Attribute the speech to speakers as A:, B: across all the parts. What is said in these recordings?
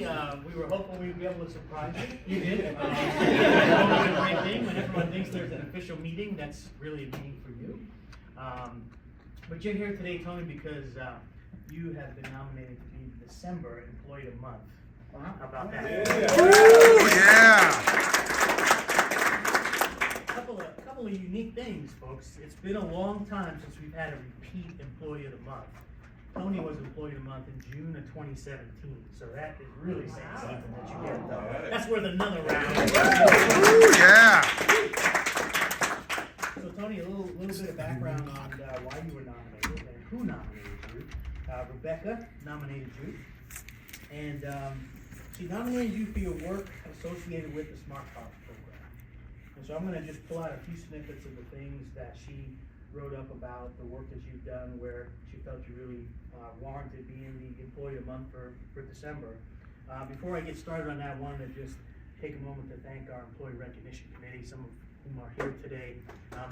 A: Tony. We were hoping we'd be able to surprise you. You did. It's always a great thing when everyone thinks there's an official meeting. That's really a meeting for you. But you're here today, Tony, because you have been nominated to be the December Employee of the Month. How about that? A couple of unique things, folks. It's been a long time since we've had a repeat Employee of the Month. Tony was Employee of the Month in June of 2017, so that is really saying something that you get. That's worth another round. So Tony, a little bit of background on why you were nominated and who nominated you. Rebecca nominated you, and she nominated you for your work associated with the Smart Parks program. And so I'm going to just pull out a few snippets of the things that she wrote up about the work that you've done, where she felt you really warranted being the Employee of the Month for December. Before I get started on that, I wanted to just take a moment to thank our Employee Recognition Committee, some of whom are here today.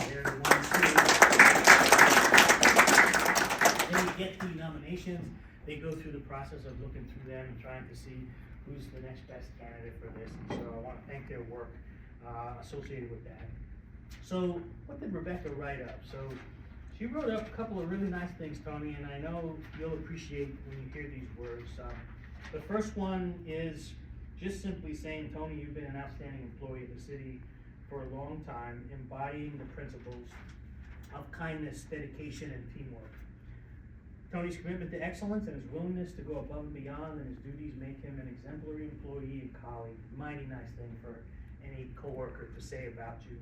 A: They're the ones who, when we get through nominations, they go through the process of looking through them and trying to see who's the next best candidate for this. And so I want to thank their work associated with that. So what did Rebecca write up? So she wrote up a couple of really nice things, Tony, and I know you'll appreciate when you hear these words. The first one is just simply saying, Tony, you've been an outstanding employee of the city for a long time, embodying the principles of kindness, dedication, and teamwork. Tony's commitment to excellence and his willingness to go above and beyond in his duties make him an exemplary employee and colleague. Mighty nice thing for any coworker to say about you.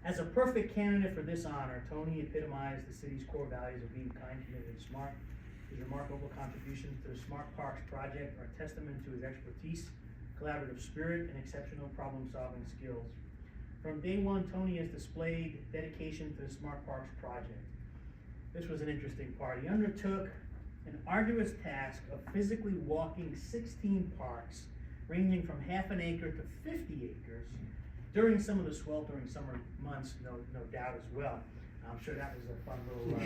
A: As a perfect candidate for this honor, Tony epitomized the city's core values of being kind, committed, and smart. His remarkable contributions to the Smart Parks project are a testament to his expertise, collaborative spirit, and exceptional problem-solving skills. From day one, Tony has displayed dedication to the Smart Parks project. This was an interesting part. He undertook an arduous task of physically walking 16 parks, ranging from half an acre to 50 acres, during some of the sweltering summer months, no doubt as well. I'm sure that was a fun little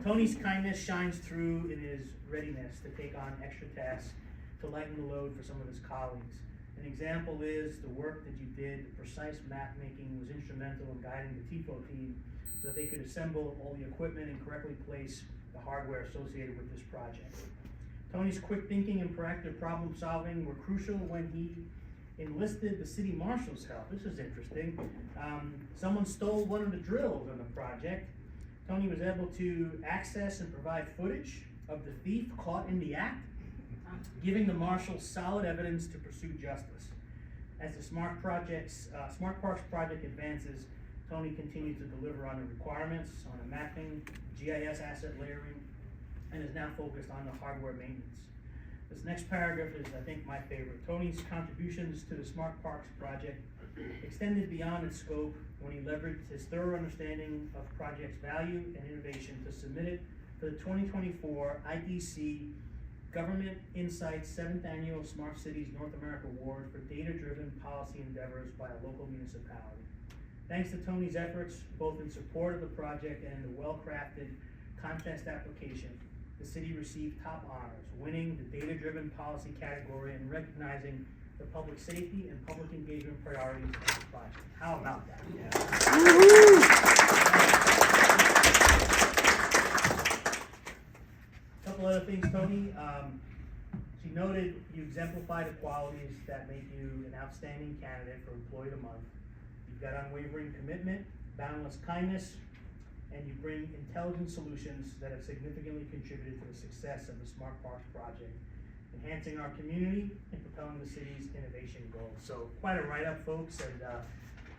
A: Tony's kindness shines through in his readiness to take on extra tasks to lighten the load for some of his colleagues. An example is the work that you did. The precise map making was instrumental in guiding the TIFO team so that they could assemble all the equipment and correctly place the hardware associated with this project. Tony's quick thinking and proactive problem solving were crucial when he enlisted the city marshal's help. This is interesting. Someone stole one of the drills on the project. Tony was able to access and provide footage of the thief caught in the act, giving the marshal solid evidence to pursue justice. As the Smart Parks project advances, Tony continued to deliver on the requirements, on the mapping, GIS asset layering, and is now focused on the hardware maintenance. This next paragraph is, I think, my favorite. Tony's contributions to the Smart Parks project extended beyond its scope when he leveraged his thorough understanding of the project's value and innovation to submit it for the 2024 IDC Government Insights 7th Annual Smart Cities North America Award for data-driven policy endeavors by a local municipality. Thanks to Tony's efforts, both in support of the project and in the well-crafted contest application, the city received top honors, winning the data-driven policy category and recognizing the public safety and public engagement priorities of the project. How about that? Yeah. A couple other things, Tony. She noted you exemplify the qualities that make you an outstanding candidate for Employee of the Month. You've got unwavering commitment, boundless kindness, and you bring intelligent solutions that have significantly contributed to the success of the Smart Parks project, enhancing our community and propelling the city's innovation goals. So quite a write-up, folks. And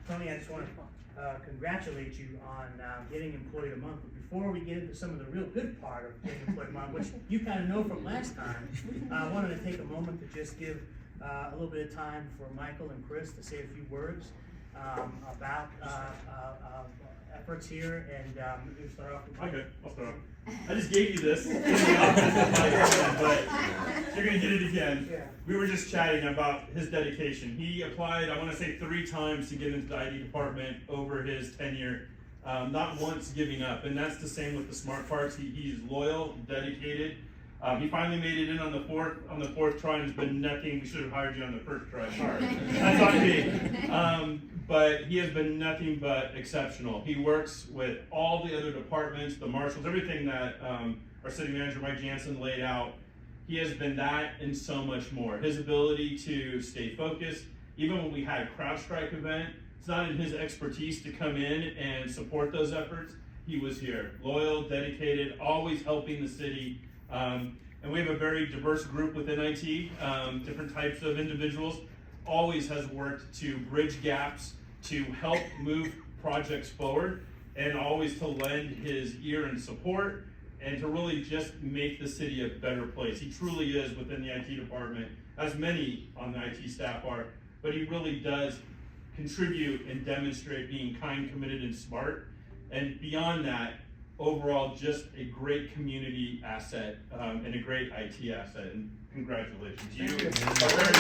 A: Tony, I just want to congratulate you on getting Employee of the Month. But before we get into some of the real good part of getting Employee of the Month, which you kind of know from last time, I wanted to take a moment to just give a little bit of time for Michael and Chris to say a few words about efforts here, and we'll start off with Michael.
B: Okay, I'll start off. I just gave you this, but you're going to get it again.
A: Yeah.
B: We were just chatting about his dedication. He applied, I want to say 3 times to get into the ID department over his tenure, not once giving up. And that's the same with the Smart Parks. He's loyal, dedicated, He finally made it in on the fourth try and has been necking. We should have hired you on the first try. Sorry, that's on me. But he has been nothing but exceptional. He works with all the other departments, the marshals, everything that our city manager Mike Jansen laid out. He has been that and so much more. His ability to stay focused, even when we had a CrowdStrike event, it's not in his expertise to come in and support those efforts. He was here, loyal, dedicated, always helping the city. And we have a very diverse group within IT, different types of individuals. Always has worked to bridge gaps, to help move projects forward, and always to lend his ear and support, and to really just make the city a better place. He truly is within the IT department, as many on the IT staff are, but he really does contribute and demonstrate being kind, committed, and smart. And beyond that, overall, just a great community asset and a great IT asset. And congratulations. You are very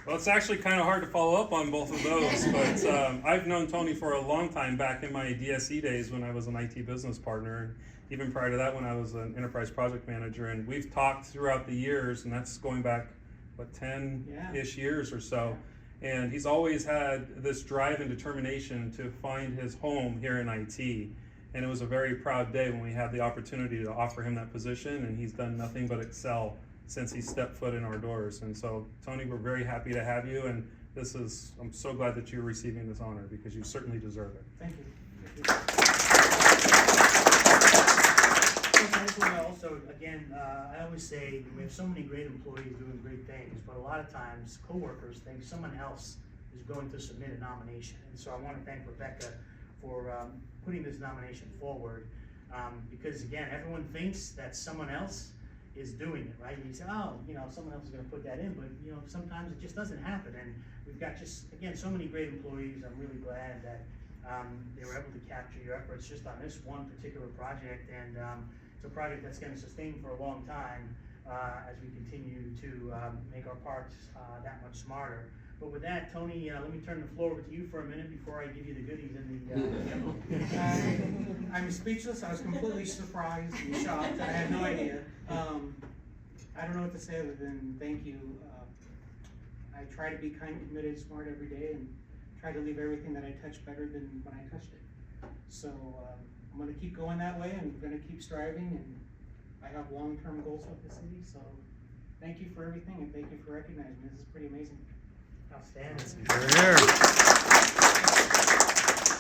C: Well, it's actually kind of hard to follow up on both of those, but I've known Tony for a long time back in my DSE days when I was an IT business partner, and even prior to that when I was an enterprise project manager. And we've talked throughout the years, and that's going back, what, 10-ish years or so. And he's always had this drive and determination to find his home here in IT. And it was a very proud day when we had the opportunity to offer him that position, and he's done nothing but excel since he stepped foot in our doors. And so, Tony, we're very happy to have you, and I'm so glad that you're receiving this honor because you certainly deserve it.
A: Thank you. I just want to also, again, I always say we have so many great employees doing great things, but a lot of times coworkers think someone else is going to submit a nomination. And so I want to thank Rebecca for putting this nomination forward, because again, everyone thinks that someone else is doing it, right? And you say, oh, someone else is going to put that in, but sometimes it just doesn't happen. And we've got just, again, so many great employees. I'm really glad that they were able to capture your efforts just on this one particular project, and it's a project that's going to sustain for a long time as we continue to make our parks that much smarter. But with that, Tony, let me turn the floor over to you for a minute before I give you the goodies in the
D: I'm speechless. I was completely surprised and shocked. I had no idea. I don't know what to say other than thank you. I try to be kind, committed, smart every day, and try to leave everything that I touch better than when I touched it. So I'm going to keep going that way. I'm going to keep striving, and I have long-term goals with the city. So thank you for everything, and thank you for recognizing me. This is pretty amazing.
A: Outstanding.
C: Here.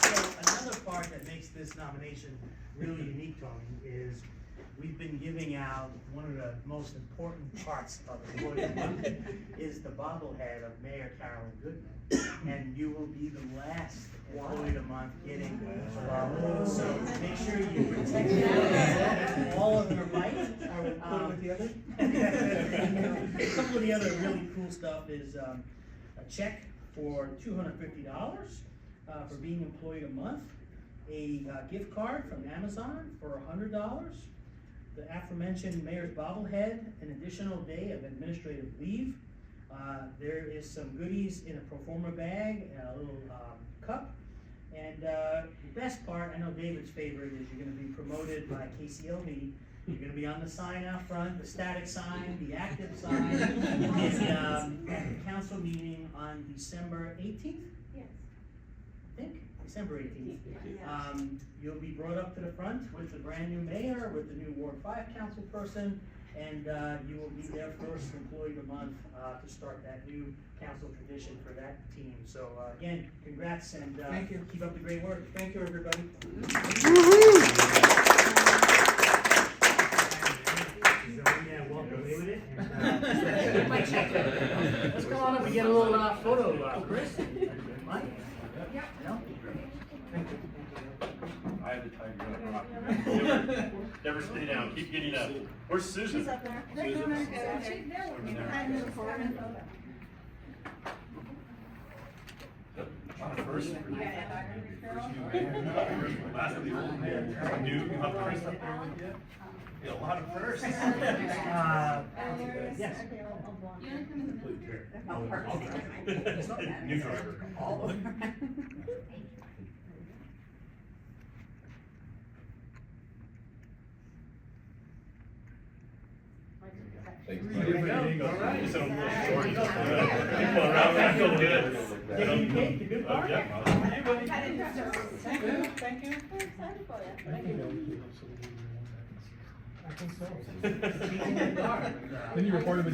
A: So another part that makes this nomination really unique, Tony, is we've been giving out one of the most important parts of Employee of the Month is the bobblehead of Mayor Carolyn Goodman, and you will be the last Employee of the Month getting the bobblehead. So make sure you protect it. All of your bites.
D: I will put it with the other.
A: A couple of the other really cool stuff is a check for $250 for being Employee of the Month, a gift card from Amazon for $100, the aforementioned Mayor's Bobblehead, an additional day of administrative leave. There is some goodies in a pro forma bag, a little cup, and the best part, I know David's favorite, is you're going to be promoted by KCLV. You're going to be on the sign out front, the static sign, the active sign, and at the council meeting on December 18th?
E: Yes.
A: I think, December 18th. You'll be brought up to the front with the brand new mayor, with the new Ward 5 council person, and you will be their first Employee of the Month to start that new council tradition for that team. So again, congrats, and
D: Thank you.
A: Keep up the great work.
D: Thank you, everybody.
A: Walk away with it. Let's come on up and get a little photo, Chris. Mike?
E: Yeah.
A: No?
B: I had to tighten you up. Never stay down. Keep getting up. Where's Susan?
E: She's up there.
B: Susan?
E: She's there with me. I'm in the corner.
B: A lot of firsts for you. First new mayor, last of the old mayor. New, you have Chris up there with you? Yeah, a lot of firsts.
A: Yes.
B: New driver. All of them.
F: Thanks,
B: There
F: buddy.
B: we go. All right. So I'm a little short. Well, Ralph, I feel good.
A: Taking the cake, the good part.
B: Yeah.
D: Thank you, thank you.
E: We're excited for you.
D: I think so.
G: Then you reported the